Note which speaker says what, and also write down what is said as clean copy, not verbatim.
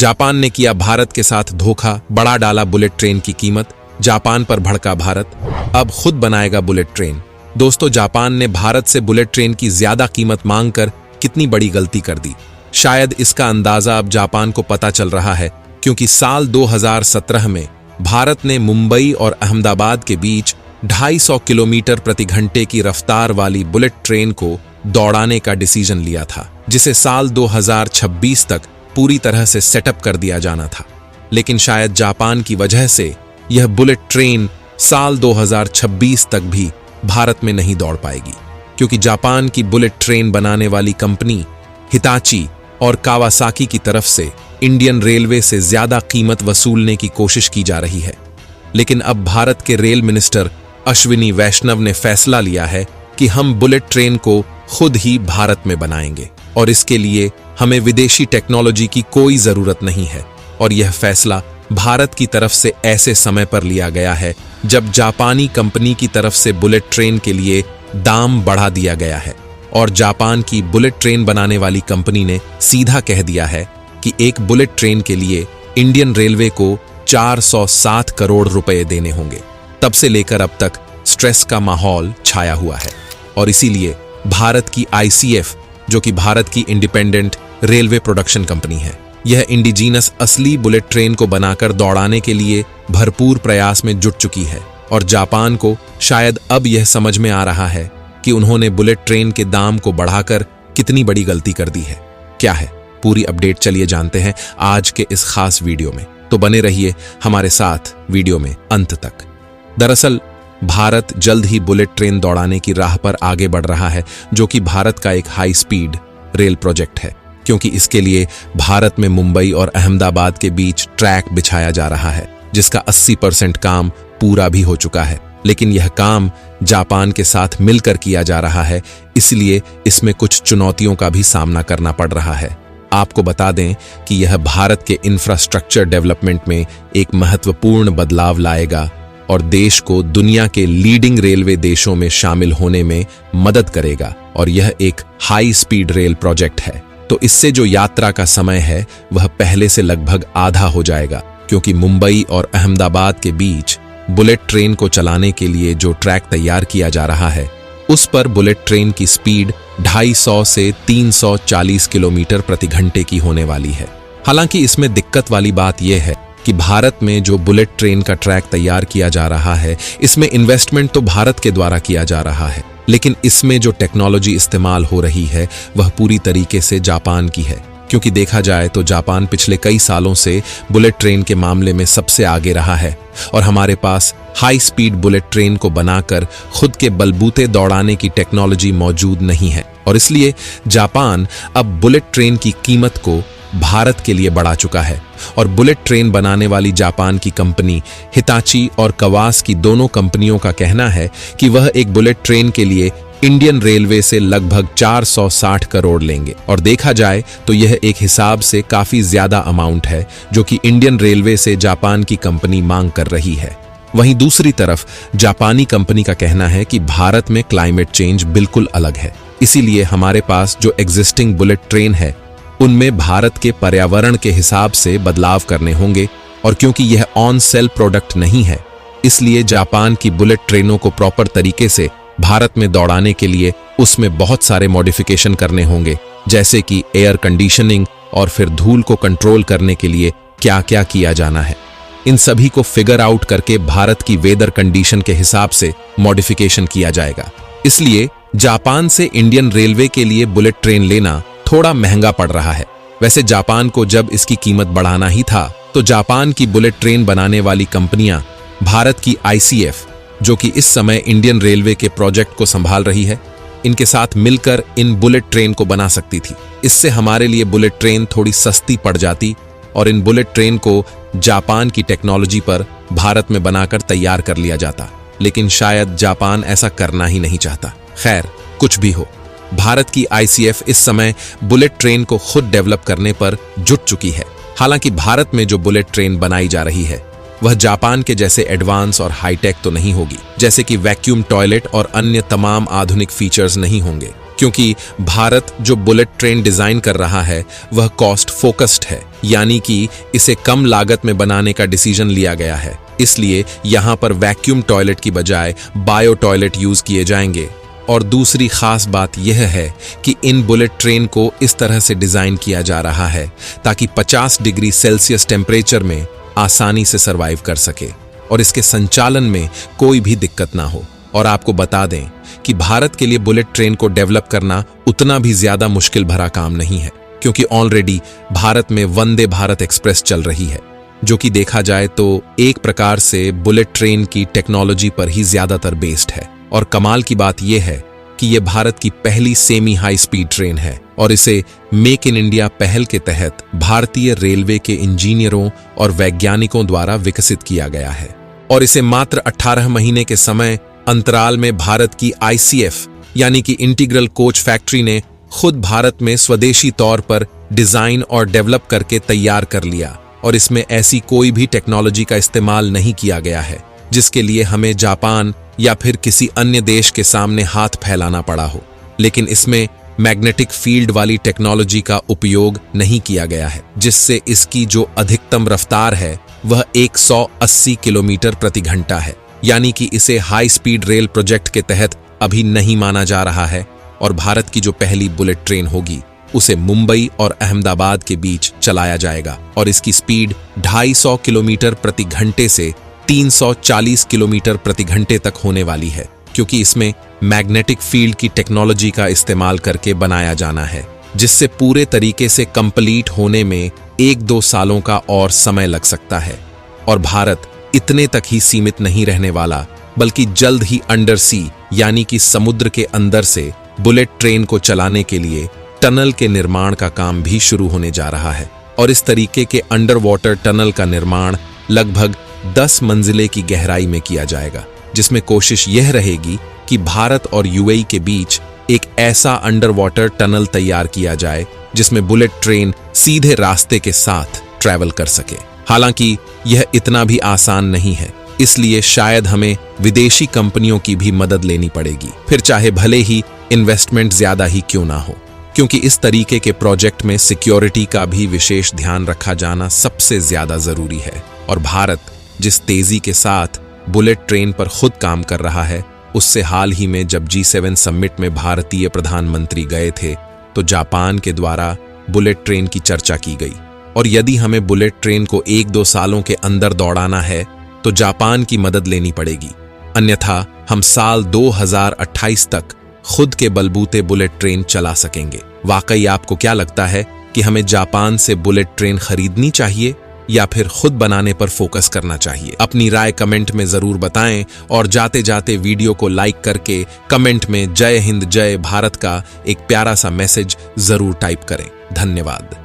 Speaker 1: Japan ने किया भारत के साथ धोखा, बढ़ा डाला बुलेट ट्रेन की कीमत, जापान पर भड़का भारत, अब खुद बनाएगा बुलेट ट्रेन। दोस्तों, जापान ने भारत से बुलेट ट्रेन की ज्यादा कीमत मांगकर कितनी बड़ी गलती कर दी। शायद इसका अंदाजा अब जापान को पता चल रहा है, क्योंकि साल 2017 में भारत ने मुंबई और अहमदाबाद के बीच 250 किलोमीटर प्रति घंटे की रफ्तार वाली बुलेट ट्रेन को दौड़ाने का डिसीजन लिया था, जिसे साल 2026 तक पूरी तरह से सेटअप कर दिया जाना था। लेकिन शायद जापान की वजह से यह बुलेट ट्रेन साल 2026 तक भी भारत में नहीं दौड़ पाएगी, क्योंकि जापान की बुलेट ट्रेन बनाने वाली कंपनी हिताची और कावासाकी की तरफ से इंडियन रेलवे से ज्यादा कीमत वसूलने की कोशिश की जा रही है। लेकिन अब भारत के रेल मिनिस्टर अश्विनी वैष्णव ने फैसला लिया है कि हम बुलेट ट्रेन को खुद ही भारत में बनाएंगे और इसके लिए हमें विदेशी टेक्नोलॉजी की कोई जरूरत नहीं है। और यह फैसला भारत की तरफ से ऐसे समय पर लिया गया है जब जापानी कंपनी की तरफ से बुलेट ट्रेन के लिए दाम बढ़ा दिया गया है और जापान की बुलेट ट्रेन बनाने वाली कंपनी ने सीधा कह दिया है कि एक बुलेट ट्रेन के लिए इंडियन रेलवे को 407 करोड़ रुपए देने होंगे। तब से लेकर अब तक स्ट्रेस का माहौल छाया हुआ है और इसीलिए भारत की ICF, जो कि भारत की इंडिपेंडेंट रेलवे प्रोडक्शन कंपनी है, यह इंडिजीनस असली बुलेट ट्रेन को बनाकर दौड़ाने के लिए भरपूर प्रयास में जुट चुकी है। और जापान को शायद अब यह समझ में आ रहा है कि उन्होंने बुलेट ट्रेन के दाम को बढ़ाकर कितनी बड़ी गलती कर दी है। क्या है पूरी अपडेट, चलिए जानते हैं आज के इस खास वीडियो में। तो बने रहिए हमारे साथ वीडियो में अंत तक। दरअसल भारत जल्द ही बुलेट ट्रेन दौड़ाने की राह पर आगे बढ़ रहा है, जो कि भारत का एक हाई स्पीड रेल प्रोजेक्ट है, क्योंकि इसके लिए भारत में मुंबई और अहमदाबाद के बीच ट्रैक बिछाया जा रहा है, जिसका 80% काम पूरा भी हो चुका है। लेकिन यह काम जापान के साथ मिलकर किया जा रहा है, इसलिए इसमें कुछ चुनौतियों का भी सामना करना पड़ रहा है। आपको बता दें कि यह भारत के इंफ्रास्ट्रक्चर डेवलपमेंट में एक महत्वपूर्ण बदलाव लाएगा और देश को दुनिया के लीडिंग रेलवे देशों में शामिल होने में मदद करेगा। और यह एक हाई स्पीड रेल प्रोजेक्ट है, तो इससे जो यात्रा का समय है वह पहले से लगभग आधा हो जाएगा, क्योंकि मुंबई और अहमदाबाद के बीच बुलेट ट्रेन को चलाने के लिए जो ट्रैक तैयार किया जा रहा है उस पर बुलेट ट्रेन की स्पीड 250 से 340 किलोमीटर प्रति घंटे की होने वाली है। हालांकि इसमें दिक्कत वाली बात यह है कि भारत में जो बुलेट ट्रेन का ट्रैक तैयार किया जा रहा है, इसमें इन्वेस्टमेंट तो भारत के द्वारा किया जा रहा है, लेकिन इसमें जो टेक्नोलॉजी इस्तेमाल हो रही है वह पूरी तरीके से जापान की है। क्योंकि देखा जाए तो जापान पिछले कई सालों से बुलेट ट्रेन के मामले में सबसे आगे रहा है और हमारे पास हाई स्पीड बुलेट ट्रेन को बनाकर खुद के बलबूते दौड़ाने की टेक्नोलॉजी मौजूद नहीं है। और इसलिए जापान अब बुलेट ट्रेन की कीमत को भारत के लिए बढ़ा चुका है और बुलेट ट्रेन बनाने वाली जापान की कंपनी हिताची और कावासाकी दोनों कंपनियों का कहना है कि वह एक बुलेट ट्रेन के लिए इंडियन रेलवे से लगभग 460 करोड़ लेंगे। और देखा जाए तो यह एक हिसाब से काफी ज्यादा अमाउंट है जो कि इंडियन रेलवे से जापान की कंपनी मांग कर रही है। वहीं दूसरी तरफ जापानी कंपनी का कहना है कि भारत में क्लाइमेट चेंज बिल्कुल अलग है, इसीलिए हमारे पास जो एग्जिस्टिंग बुलेट ट्रेन है उनमें भारत के पर्यावरण के हिसाब से बदलाव करने होंगे। और क्योंकि यह ऑन सेल प्रोडक्ट नहीं है, इसलिए जापान की बुलेट ट्रेनों को प्रॉपर तरीके से भारत में दौड़ाने के लिए उसमें बहुत सारे मॉडिफिकेशन करने होंगे, जैसे कि एयर कंडीशनिंग और फिर धूल को कंट्रोल करने के लिए क्या क्या किया जाना है। इन सभी को फिगर आउट करके भारत की वेदर कंडीशन के हिसाब से मॉडिफिकेशन किया जाएगा। इसलिए जापान से इंडियन रेलवे के लिए बुलेट ट्रेन लेना थोड़ा महंगा पड़ रहा है। वैसे जापान को जब इसकी कीमत बढ़ाना ही था तो जापान की बुलेट ट्रेन बनाने वाली कंपनियां भारत की ICF, जो कि इस समय इंडियन रेलवे के प्रोजेक्ट को संभाल रही है, इनके साथ मिलकर इन बुलेट ट्रेन को बना सकती थी। इससे हमारे लिए बुलेट ट्रेन थोड़ी सस्ती पड़ जाती और इन बुलेट ट्रेन को जापान की टेक्नोलॉजी पर भारत में बनाकर तैयार कर लिया जाता। लेकिन शायद जापान ऐसा करना ही नहीं चाहता। खैर, कुछ भी हो, भारत की ICF इस समय बुलेट ट्रेन को खुद डेवलप करने पर जुट चुकी है। हालांकि भारत में जो बुलेट ट्रेन बनाई जा रही है वह जापान के जैसे एडवांस और हाईटेक तो नहीं होगी, जैसे कि वैक्यूम टॉयलेट और अन्य तमाम आधुनिक फीचर्स नहीं होंगे। क्योंकि भारत जो बुलेट ट्रेन डिजाइन कर रहा है वह कॉस्ट फोकस्ड है, यानी कि इसे कम लागत में बनाने का डिसीजन लिया गया है। इसलिए यहां पर वैक्यूम टॉयलेट की बजाय बायो टॉयलेट यूज किए जाएंगे। और दूसरी खास बात यह है कि इन बुलेट ट्रेन को इस तरह से डिजाइन किया जा रहा है ताकि 50 डिग्री सेल्सियस टेम्परेचर में आसानी से सरवाइव कर सके और इसके संचालन में कोई भी दिक्कत ना हो। और आपको बता दें कि भारत के लिए बुलेट ट्रेन को डेवलप करना उतना भी ज्यादा मुश्किल भरा काम नहीं है, क्योंकि ऑलरेडी भारत में वंदे भारत एक्सप्रेस चल रही है, जो कि देखा जाए तो एक प्रकार से बुलेट ट्रेन की टेक्नोलॉजी पर ही ज्यादातर बेस्ड है। और कमाल की बात यह है कि यह भारत की पहली सेमी हाई स्पीड ट्रेन है और इसे मेक इन इंडिया पहल के तहत भारतीय रेलवे के इंजीनियरों और वैज्ञानिकों द्वारा विकसित किया गया है। और इसे मात्र 18 महीने के समय अंतराल में भारत की ICF यानी कि इंटीग्रल कोच फैक्ट्री ने खुद भारत में स्वदेशी तौर पर डिजाइन और डेवलप करके तैयार कर लिया। और इसमें ऐसी कोई भी टेक्नोलॉजी का इस्तेमाल नहीं किया गया है जिसके लिए हमें जापान या फिर किसी अन्य देश के सामने हाथ फैलाना पड़ा हो। लेकिन इसमें मैग्नेटिक फील्ड वाली टेक्नोलॉजी का उपयोग नहीं किया गया है, जिससे इसकी जो अधिकतम रफ्तार है वह 180 किलोमीटर प्रति घंटा है, यानी कि इसे हाई स्पीड रेल प्रोजेक्ट के तहत अभी नहीं माना जा रहा है। और भारत की जो पहली बुलेट ट्रेन होगी उसे मुंबई और अहमदाबाद के बीच चलाया जाएगा और इसकी स्पीड 250 किलोमीटर प्रति घंटे से 340 किलोमीटर प्रति घंटे तक होने वाली है, क्योंकि इसमें मैग्नेटिक फील्ड की टेक्नोलॉजी का इस्तेमाल करके बनाया जाना है, जिससे पूरे तरीके से कंप्लीट होने में 1-2 सालों का और समय लग सकता है। और भारत इतने तक ही सीमित नहीं रहने वाला, बल्कि जल्द ही अंडर सी यानी कि समुद्र के अंदर से बुलेट ट्रेन को चलाने के लिए टनल के निर्माण का काम भी शुरू होने जा रहा है। और इस तरीके के अंडर वाटर टनल का निर्माण लगभग 10 मंजिले की गहराई में किया जाएगा, जिसमें कोशिश यह रहेगी कि भारत और UAE के बीच एक ऐसा अंडर वाटर टनल तैयार किया जाए जिसमें बुलेट ट्रेन सीधे रास्ते के साथ ट्रैवल कर सके। हालांकि यह इतना भी आसान नहीं है, इसलिए शायद हमें विदेशी कंपनियों की भी मदद लेनी पड़ेगी, फिर चाहे भले ही इन्वेस्टमेंट ज्यादा ही क्यों ना हो, क्योंकि इस तरीके के प्रोजेक्ट में सिक्योरिटी का भी विशेष ध्यान रखा जाना सबसे ज्यादा जरूरी है। और भारत जिस तेजी के साथ बुलेट ट्रेन पर खुद काम कर रहा है, उससे हाल ही में जब G7 समिट में भारतीय प्रधानमंत्री गए थे तो जापान के द्वारा बुलेट ट्रेन की चर्चा की गई। और यदि हमें बुलेट ट्रेन को 1-2 सालों के अंदर दौड़ाना है तो जापान की मदद लेनी पड़ेगी, अन्यथा हम साल 2028 तक खुद के बलबूते बुलेट ट्रेन चला सकेंगे। वाकई आपको क्या लगता है कि हमें जापान से बुलेट ट्रेन खरीदनी चाहिए या फिर खुद बनाने पर फोकस करना चाहिए? अपनी राय कमेंट में जरूर बताएं और जाते जाते वीडियो को लाइक करके कमेंट में जय हिंद जय भारत का एक प्यारा सा मैसेज जरूर टाइप करें। धन्यवाद।